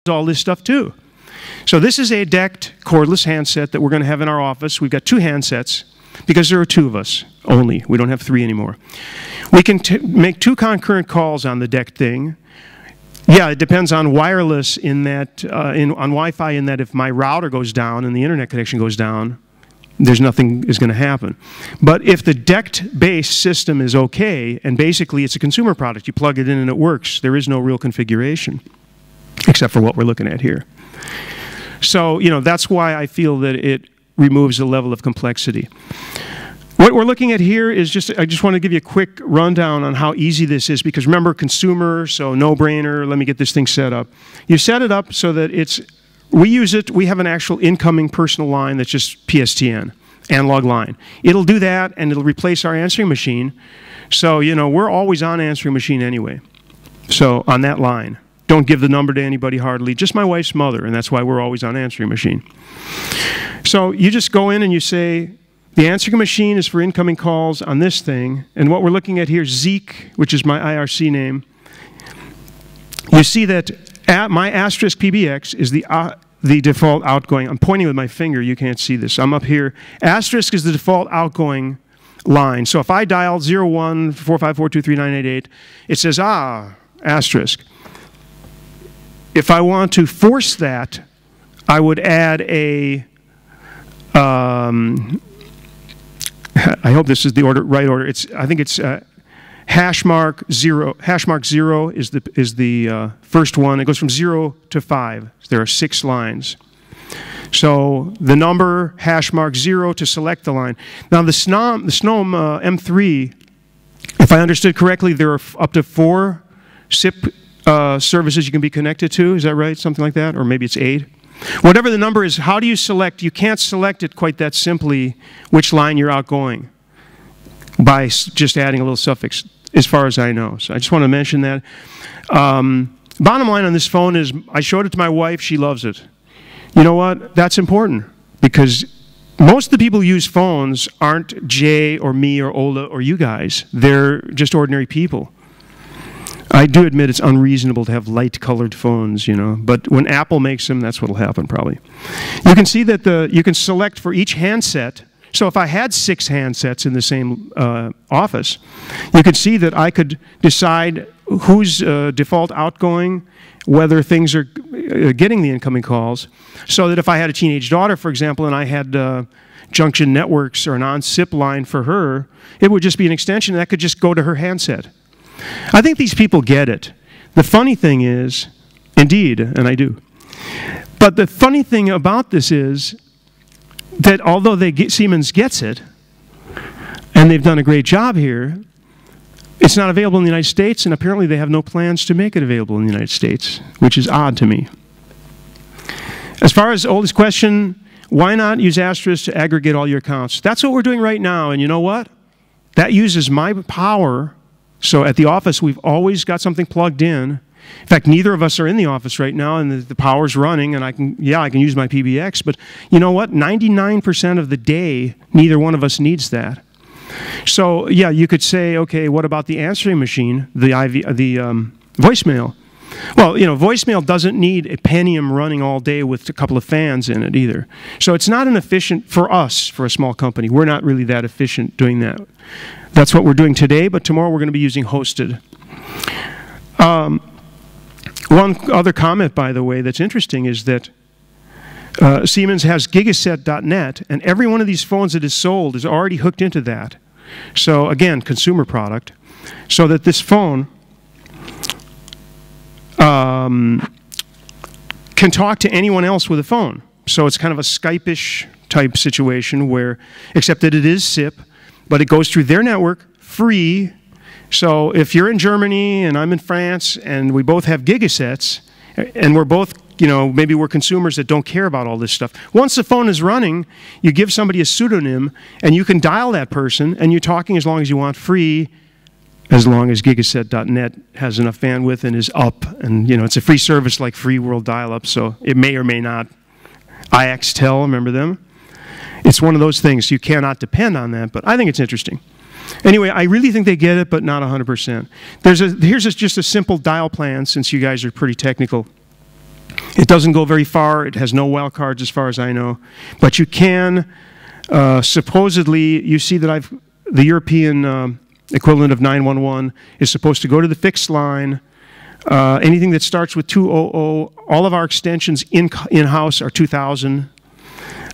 all this stuff too. So this is a decked cordless handset that we're going to have in our office. We've got 2 handsets because there are 2 of us only. We don't have 3 anymore. We can make 2 concurrent calls on the decked thing. Yeah, it depends on wireless in that, on Wi-Fi in that if my router goes down and the internet connection goes down, there's nothing is going to happen. But if the decked-based system is okay, and basically it's a consumer product, you plug it in and it works, there is no real configuration, except for what we're looking at here. So, you know, that's why I feel that it removes a level of complexity. What we're looking at here is just, I just want to give you a quick rundown on how easy this is, because remember, consumer, so no-brainer, let me get this thing set up. You set it up so that it's, we use it, we have an actual incoming personal line that's just PSTN, analog line. It'll do that, and it'll replace our answering machine. So, you know, we're always on answering machine anyway. So, on that line. Don't give the number to anybody hardly, just my wife's mother, and that's why we're always on answering machine. So you just go in and you say, the answering machine is for incoming calls on this thing, and what we're looking at here is Zeke, which is my IRC name. You see that my asterisk PBX is the default outgoing. I'm pointing with my finger, you can't see this. I'm up here. Asterisk is the default outgoing line. So if I dial 0145423988, it says, asterisk. If I want to force that, I would add a, I hope this is the right order. I think it's hash mark 0. Hash mark 0 is the first one. It goes from 0 to 5. There are 6 lines. So the number hash mark 0 to select the line. Now the SNOM M3, if I understood correctly, there are up to 4 SIP services you can be connected to. Is that right? Something like that? Or maybe it's 8. Whatever the number is, how do you select? You can't select it quite that simply which line you're outgoing by just adding a little suffix, as far as I know. So I just want to mention that. Bottom line on this phone is I showed it to my wife. She loves it. You know what? That's important because most of the people who use phones aren't Jay or me or Ola or you guys. They're just ordinary people. I do admit it's unreasonable to have light-colored phones, you know, but when Apple makes them, that's what will happen probably. You can see that you can select for each handset. So if I had 6 handsets in the same office, you could see that I could decide who's default outgoing, whether things are getting the incoming calls, so that if I had a teenage daughter, for example, and I had Junction Networks or an on-SIP line for her, it would just be an extension that could just go to her handset. I think these people get it. The funny thing is, indeed, and I do, but the funny thing about this is that although Siemens gets it, and they've done a great job here, it's not available in the United States, and apparently they have no plans to make it available in the United States, which is odd to me. As far as Oldest question, why not use Asterisk to aggregate all your accounts? That's what we're doing right now, and you know what? That uses my power. So at the office, we've always got something plugged in. In fact, neither of us are in the office right now, and the power's running, and I can use my PBX. But you know what? 99% of the day, neither one of us needs that. So yeah, you could say, okay, what about the answering machine, the voicemail? Well, you know, voicemail doesn't need a Pentium running all day with a couple of fans in it either. So it's not an efficient, for us, for a small company, we're not really that efficient doing that. That's what we're doing today, but tomorrow we're going to be using hosted. One other comment, by the way, that's interesting is that Siemens has gigaset.net, and every one of these phones that is sold is already hooked into that. So again, consumer product. So that this phone can talk to anyone else with a phone. So it's kind of a Skype-ish type situation where, except that it is SIP, but it goes through their network free. So if you're in Germany and I'm in France and we both have gigasets and we're both, you know, maybe we're consumers that don't care about all this stuff. Once the phone is running, you give somebody a pseudonym and you can dial that person and you're talking as long as you want free, as long as gigaset.net has enough bandwidth and is up. And, you know, it's a free service like Free World Dial-Up, so it may or may not. IXTEL, remember them? It's one of those things. You cannot depend on that, but I think it's interesting. Anyway, I really think they get it, but not 100%. Here's just a simple dial plan, since you guys are pretty technical. It doesn't go very far. It has no wild cards as far as I know. But you can, supposedly, you see that the European equivalent of 911 is supposed to go to the fixed line. Anything that starts with 200, all of our extensions in-house are 2000.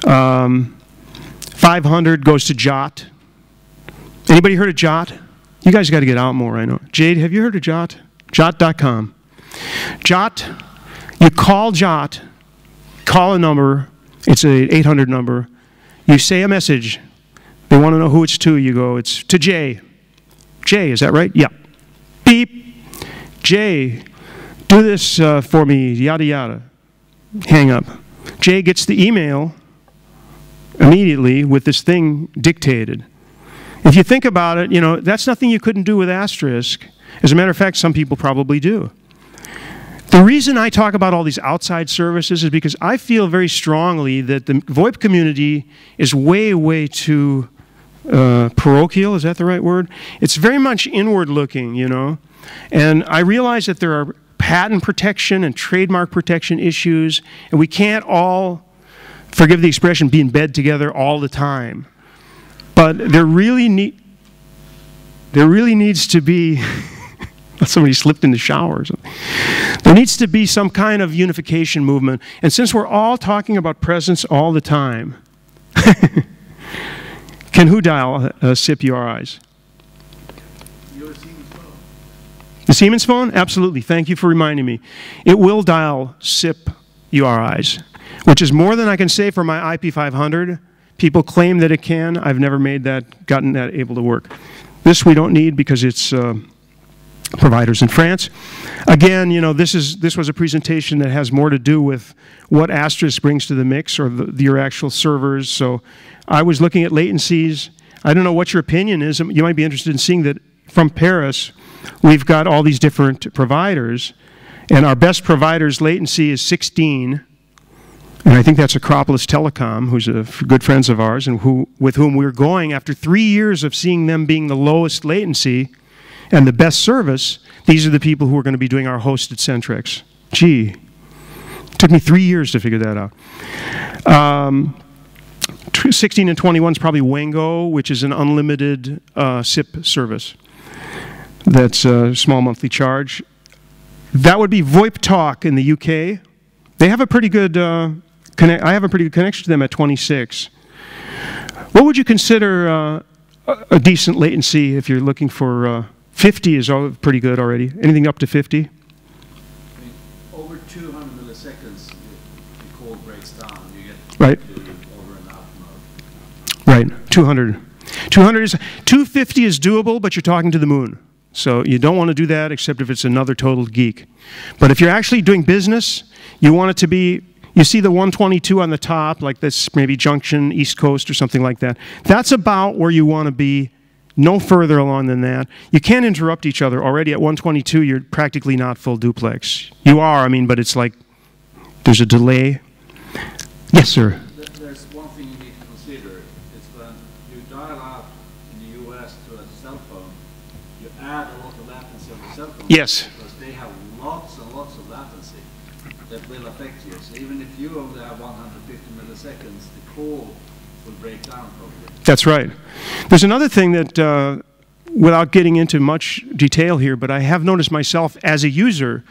500 goes to JOT. Anybody heard of JOT? You guys got to get out more, I know. Jade, have you heard of JOT? JOT.com. JOT, you call JOT, call a number, it's an 800 number. You say a message. They want to know who it's to. You go, it's to Jay. Jay, is that right? Yeah. Beep. Jay, do this for me, yada, yada. Hang up. Jay gets the email immediately with this thing dictated. If you think about it, you know, that's nothing you couldn't do with Asterisk. As a matter of fact, some people probably do. The reason I talk about all these outside services is because I feel very strongly that the VoIP community is way, way too parochial. Is that the right word? It's very much inward looking, you know. And I realize that there are patent protection and trademark protection issues, and we can't all, forgive the expression, be in bed together all the time. But there really needs to be, somebody slipped in the shower or something. There needs to be some kind of unification movement. And since we're all talking about presence all the time, can who dial SIP URIs? Your Siemens phone. The Siemens phone? Absolutely. Thank you for reminding me. It will dial SIP URIs, which is more than I can say for my IP500. People claim that it can. I've never gotten that able to work. This we don't need because it's providers in France. Again, you know, this was a presentation that has more to do with what Asterisk brings to the mix, or your actual servers. So I was looking at latencies. I don't know what your opinion is. You might be interested in seeing that from Paris, we've got all these different providers, and our best provider's latency is 16. And I think that's Acropolis Telecom, who's good friends of ours, and with whom we're going after 3 years of seeing them being the lowest latency and the best service. These are the people who are going to be doing our hosted Centrex. Gee, it took me 3 years to figure that out. 16 and 21 is probably Wango, which is an unlimited SIP service. That's a small monthly charge. That would be VoIP Talk in the UK. They have a pretty good I have a pretty good connection to them at 26. What would you consider a decent latency if you're looking for 50 is pretty good already. Anything up to 50? I mean, over 200 milliseconds, the call breaks down. You get right. Over and out mode. Right, 200. 250 is doable, but you're talking to the moon. So you don't want to do that except if it's another total geek. But if you're actually doing business, you want it to be, you see the 122 on the top, like this maybe Junction, East Coast or something like that. That's about where you want to be, no further along than that. You can't interrupt each other. Already at 122, you're practically not full duplex. You are, I mean, but it's like there's a delay. Yes, sir. There's one thing you need to consider. It's when you dial out in the US to a cell phone, you add a lot of latency on the cell phone. Yes. Because they have lots and lots of latency that will affect you. So even if you only have 150 milliseconds, the call will break down probably. That's right. There's another thing that, without getting into much detail here, but I have noticed myself as a user,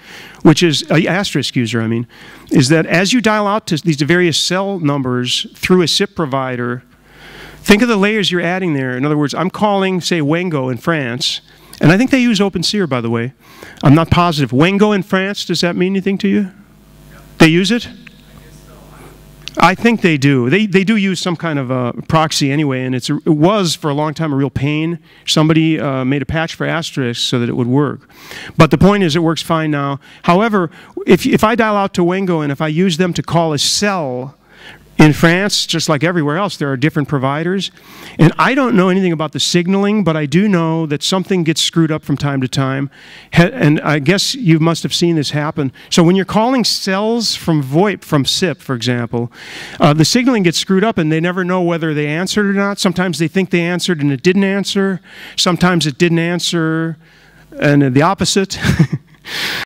which is an Asterisk user, I mean, is that as you dial out to these various cell numbers through a SIP provider, think of the layers you're adding there. In other words, I'm calling, say, Wango in France, and I think they use OpenSeer, by the way. I'm not positive. Wango in France, does that mean anything to you? Yeah. They use it? I think they do. They do use some kind of a proxy anyway, and it was for a long time a real pain. Somebody made a patch for Asterisk so that it would work. But the point is it works fine now. However, if I dial out to Wango and if I use them to call a cell in France, just like everywhere else, there are different providers. And I don't know anything about the signaling, but I do know that something gets screwed up from time to time. And I guess you must have seen this happen. So when you're calling cells from VoIP, from SIP, for example, the signaling gets screwed up and they never know whether they answered or not. Sometimes they think they answered and it didn't answer. Sometimes it didn't answer and the opposite.